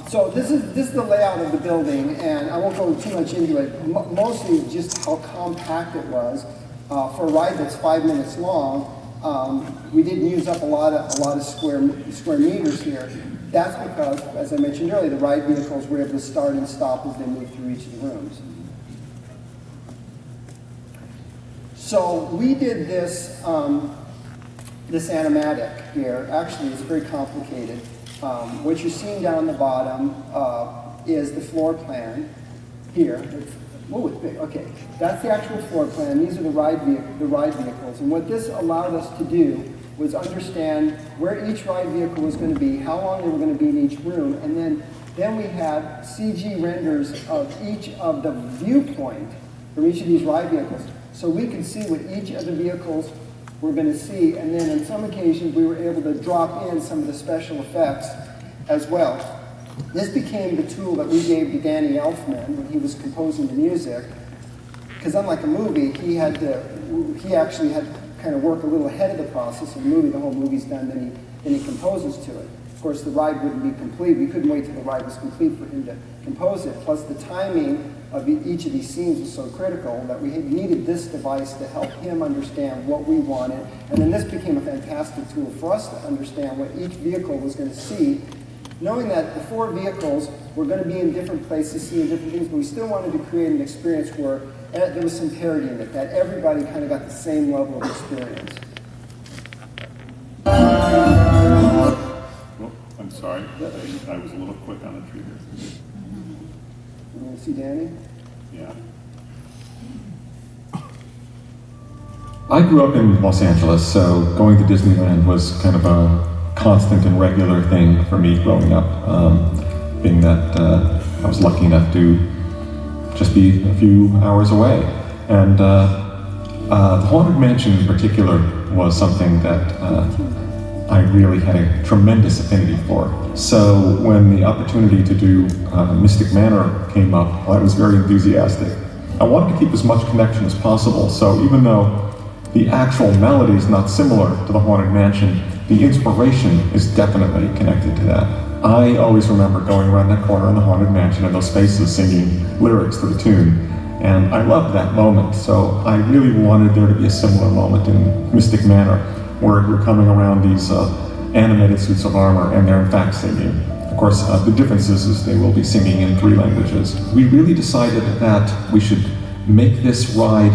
So this is the layout of the building, and I won't go too much into it. Mostly just how compact it was. For a ride that's 5 minutes long, we didn't use up a lot of square meters here. That's because, as I mentioned earlier, the ride vehicles were able to start and stop as they moved through each of the rooms. So we did this this animatic here. Actually, it's very complicated. What you're seeing down the bottom is the floor plan here. It's big. Okay, that's the actual floor plan. These are the ride vehicles. And what this allowed us to do was understand where each ride vehicle was going to be, how long they were going to be in each room, and then we had CG renders of each of the viewpoint from each of these ride vehicles. So we could see what each of the vehicles were going to see, and then on some occasions we were able to drop in some of the special effects as well. This became the tool that we gave to Danny Elfman when he was composing the music, because unlike a movie, he actually had to kind of work a little ahead of the process. In the movie, the whole movie's done, then he composes to it. Of course, the ride wouldn't be complete. We couldn't wait till the ride was complete for him to compose it. Plus, the timing of each of these scenes was so critical that we needed this device to help him understand what we wanted. And then this became a fantastic tool for us to understand what each vehicle was going to see, knowing that the 4 vehicles were going to be in different places, seeing different things, but we still wanted to create an experience where there was some parity in it, that everybody kind of got the same level of experience. Oh, I'm sorry. I was a little quick on the trigger. You want to see Danny? Yeah. I grew up in Los Angeles, so going to Disneyland was kind of a constant and regular thing for me growing up, being that I was lucky enough to just be a few hours away. And the Haunted Mansion in particular was something that I really had a tremendous affinity for. So when the opportunity to do Mystic Manor came up, I was very enthusiastic. I wanted to keep as much connection as possible, so even though the actual melody is not similar to the Haunted Mansion, the inspiration is definitely connected to that. I always remember going around that corner in the Haunted Mansion and those faces singing lyrics to the tune, and I loved that moment, so I really wanted there to be a similar moment in Mystic Manor, where you're coming around these animated suits of armor and they're in fact singing. Of course, the difference is they will be singing in 3 languages. We really decided that we should make this ride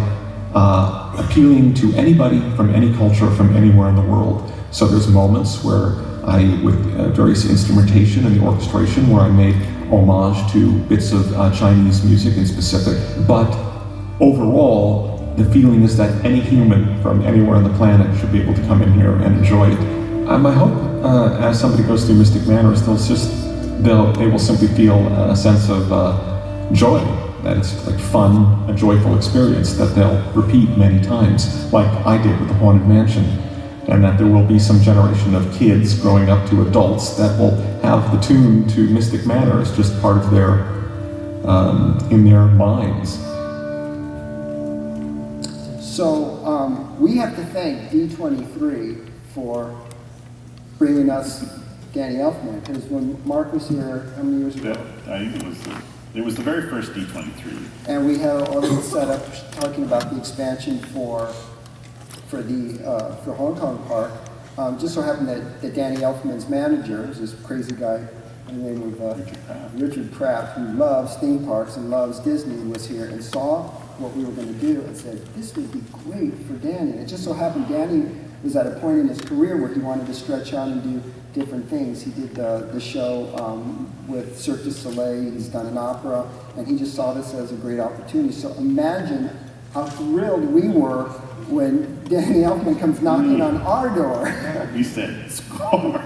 appealing to anybody from any culture, from anywhere in the world. So there's moments where with various instrumentation and the orchestration, where I made homage to bits of Chinese music in specific, but overall, the feeling is that any human from anywhere on the planet should be able to come in here and enjoy it. My hope, as somebody goes through Mystic Manor, is they will simply feel a sense of joy, that it's like fun, a joyful experience that they'll repeat many times, like I did with the Haunted Mansion, and that there will be some generation of kids growing up to adults that will have the tune to Mystic Manor as just part of their, in their minds. So we have to thank D23 for bringing us Danny Elfman, because when Mark was here, how many years ago? I think it was the very first D23. And we had a little setup talking about the expansion for Hong Kong Park. Just so happened that Danny Elfman's manager is this crazy guy by the name of Richard Pratt, who loves theme parks and loves Disney, was here and saw what we were going to do and said, this would be great for Danny. And it just so happened Danny was at a point in his career where he wanted to stretch out and do different things. He did the show with Cirque du Soleil, he's done an opera, and he just saw this as a great opportunity. So imagine how thrilled we were when Danny Elfman comes knocking on our door. He said, score!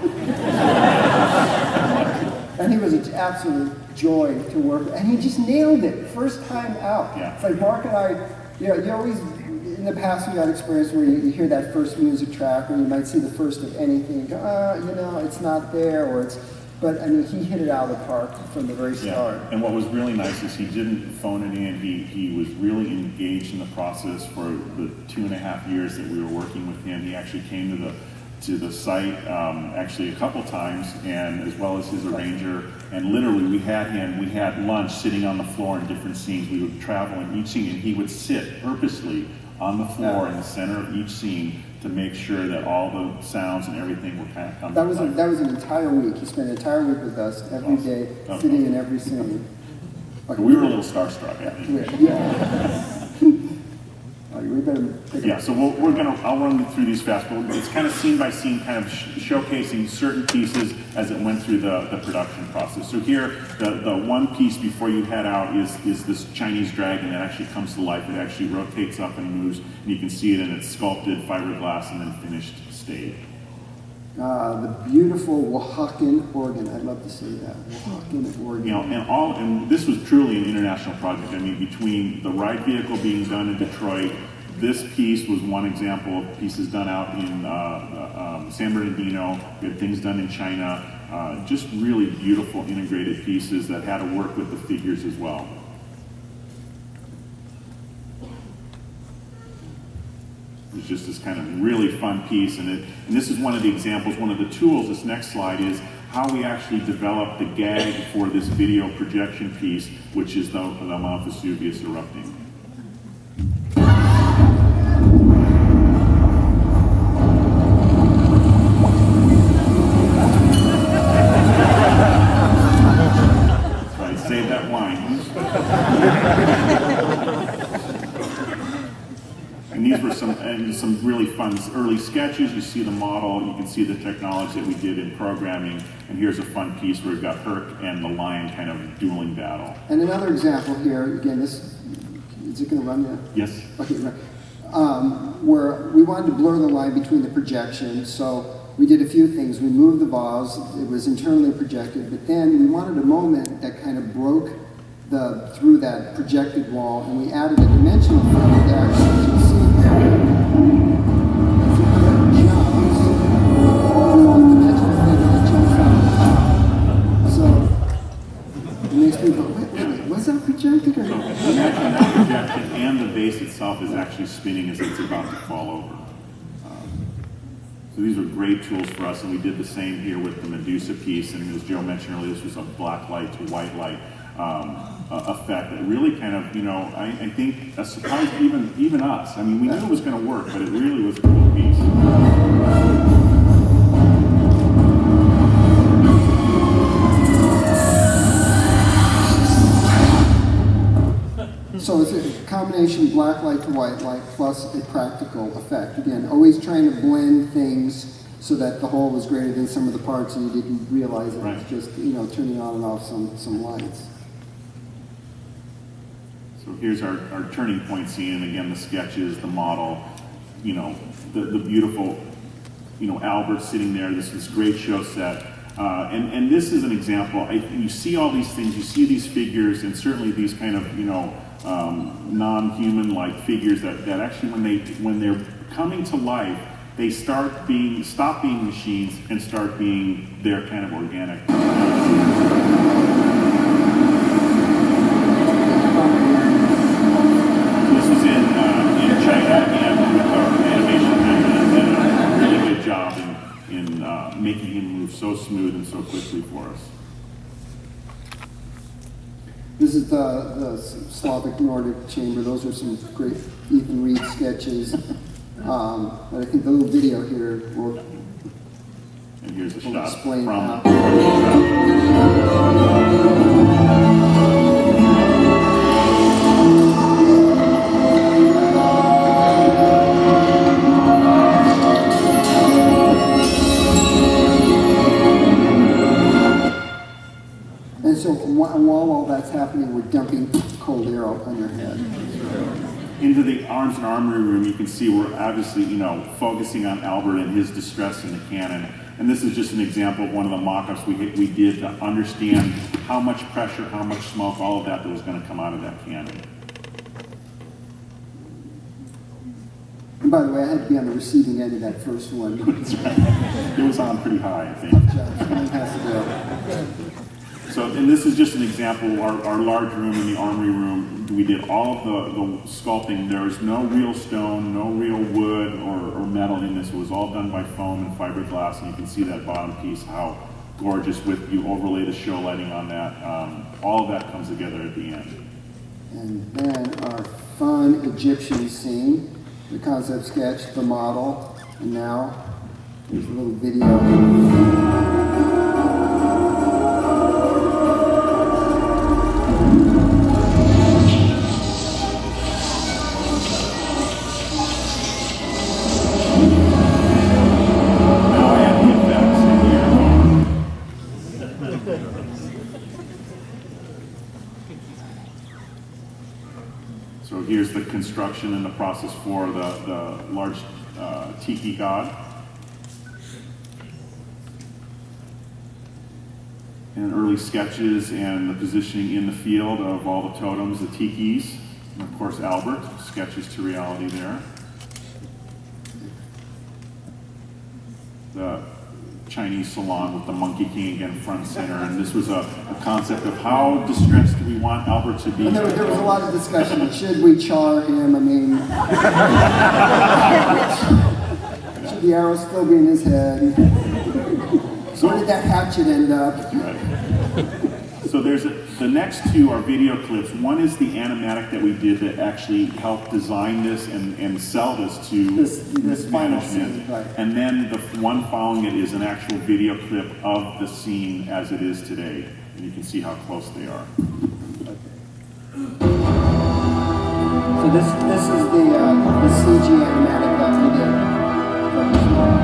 And he was an absolute joy to work with. And he just nailed it, first time out. Yeah. It's like Mark and I, you always, in the past we had experience where you hear that first music track, or you might see the first of anything, and go, it's not there, or it's, but I mean, he hit it out of the park from the very start. And what was really nice is he didn't phone it in. He was really engaged in the process for the 2.5 years that we were working with him. He actually came to to the site actually a couple times, and as well as his arranger. And literally, we had lunch sitting on the floor in different scenes. We would travel in each scene, and he would sit purposely on the floor in the center of each scene to make sure that all the sounds and everything were kind of coming. That was an entire week. He spent an entire week with us every day, sitting in every scene. Like, we were a little starstruck, I think. Yeah. We better so I'll run through these fast, but it's kind of scene by scene, kind of showcasing certain pieces as it went through the production process. So here, the one piece before you head out is this Chinese dragon that actually comes to life. It actually rotates up and moves, and you can see it in its sculpted fiberglass and then finished stage. The beautiful Oaxacan organ. I'd love to see that. Oaxacan organ. You know, and this was truly an international project. I mean, between the ride vehicle being done in Detroit, this piece was one example of pieces done out in San Bernardino. We had things done in China. Just really beautiful integrated pieces that had to work with the figures as well. It's just this kind of really fun piece, and this is one of the examples, one of the tools. This next slide is how we actually developed the gag for this video projection piece, which is the Mount Vesuvius erupting. That's right, save that wine. And these were some really fun early sketches. You see the model, you can see the technology that we did in programming, and here's a fun piece where we've got Herc and the lion kind of dueling battle. And another example here, again, is it going to run there? Yes. Okay, right. Where we wanted to blur the line between the projections, so we did a few things. We moved the vase, it was internally projected, but then we wanted a moment that kind of broke through that projected wall, and we added a dimensional film that actually, you see, it makes me go, wait, was that projected? Or? Imagine that projection and the base itself is actually spinning as it's about to fall over. So these are great tools for us, and we did the same here with the Medusa piece, and as Joe mentioned earlier, this was a black light to white light effect that really kind of, I think surprised even us. I mean, we knew it was going to work, but it really was a cool piece. So it's a combination black light to white light plus a practical effect. Again, always trying to blend things so that the whole was greater than some of the parts and you didn't realize it was just, turning on and off some lights. So here's our turning point scene, and again, the sketches, the model, the beautiful, Albert sitting there, this great show set. And this is an example. You see all these things, you see these figures, and certainly these kind of, non-human-like figures that actually, when they're coming to life, they stop being machines and start being their kind of organic. This was in China, and with our animation team, did a really good job in making him move so smooth and so quickly for us. This is the Slavic Nordic chamber. Those are some great Ethan Reed sketches. But I think the little video here will here's a shot explain from And so while all that's happening, we're dumping cold air on your head. Into the arms and armory room. You can see we're obviously, focusing on Albert and his distress in the cannon. And this is just an example of one of the mock-ups we did to understand how much pressure, how much smoke, all of that was going to come out of that cannon. And by the way, I had to be on the receiving end of that first one. That's right. It was on pretty high, I think. So, and this is just an example of our large room in the armory room. we did all of the sculpting. There's no real stone, no real wood or metal in this. It was all done by foam and fiberglass, and you can see that bottom piece, how gorgeous with you overlay the show lighting on that. All of that comes together at the end. And then our fun Egyptian scene, the concept sketch, the model, and now here's a little video. So here's the construction and the process for the large tiki god. And early sketches and the positioning in the field of all the totems, the tikis. And of course Albert, sketches to reality there. The Chinese salon with the Monkey King again front and center, and this was a concept of how distressed do we want Albert to be. And there was a lot of discussion. Should we char him? I mean, should the arrow still be in his head? So where did that hatchet end up? Right. So the next two are video clips. One is the animatic that we did that actually helped design this and sell this to this final management. scene, right. And then the one following it is an actual video clip of the scene as it is today. And you can see how close they are. So this is the CG animatic that we did for this one.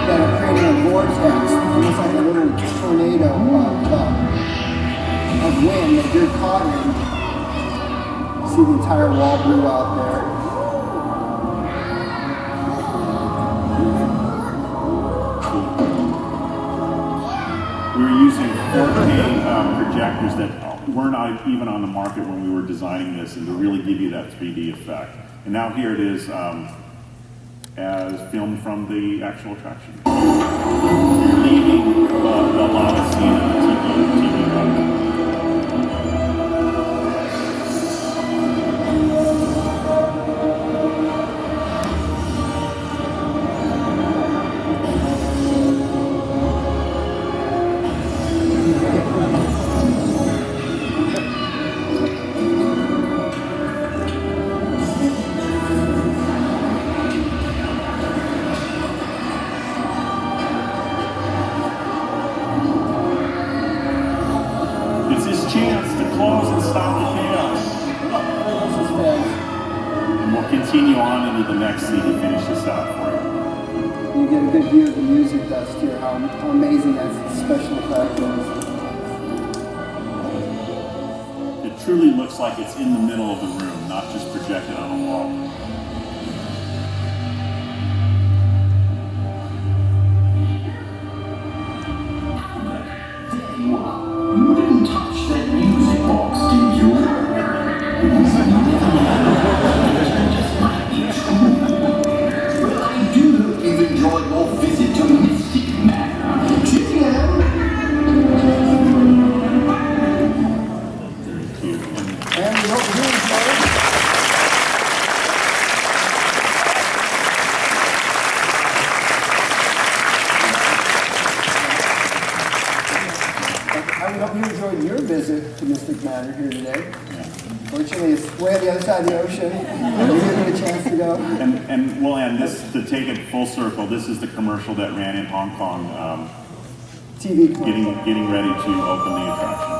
That are creating a vortex. It's like a little tornado of wind that you're caught in. See the entire wall blew out there. We were using 4K projectors that were not even on the market when we were designing this, and to really give you that 3D effect. And now here it is as filmed from the actual attraction. Leaving the lava scene in the TV run. Continue on into the next scene to finish this out for you. You get a good view of the music dust here, how amazing that special effect is. It truly looks like it's in the middle of the room, not just projected on a wall. You didn't touch that music box, did you? Well, I do hope you've enjoyed your visit to Mystic Manor. Cheerio! And we hope you enjoyed. I hope you enjoyed your visit to Mystic Manor here today. Fortunately, it's way on the other side of the ocean. You didn't get a chance to go. And we'll end this, to take it full circle, this is the commercial that ran in Hong Kong, TV commercial. getting ready to open the attraction.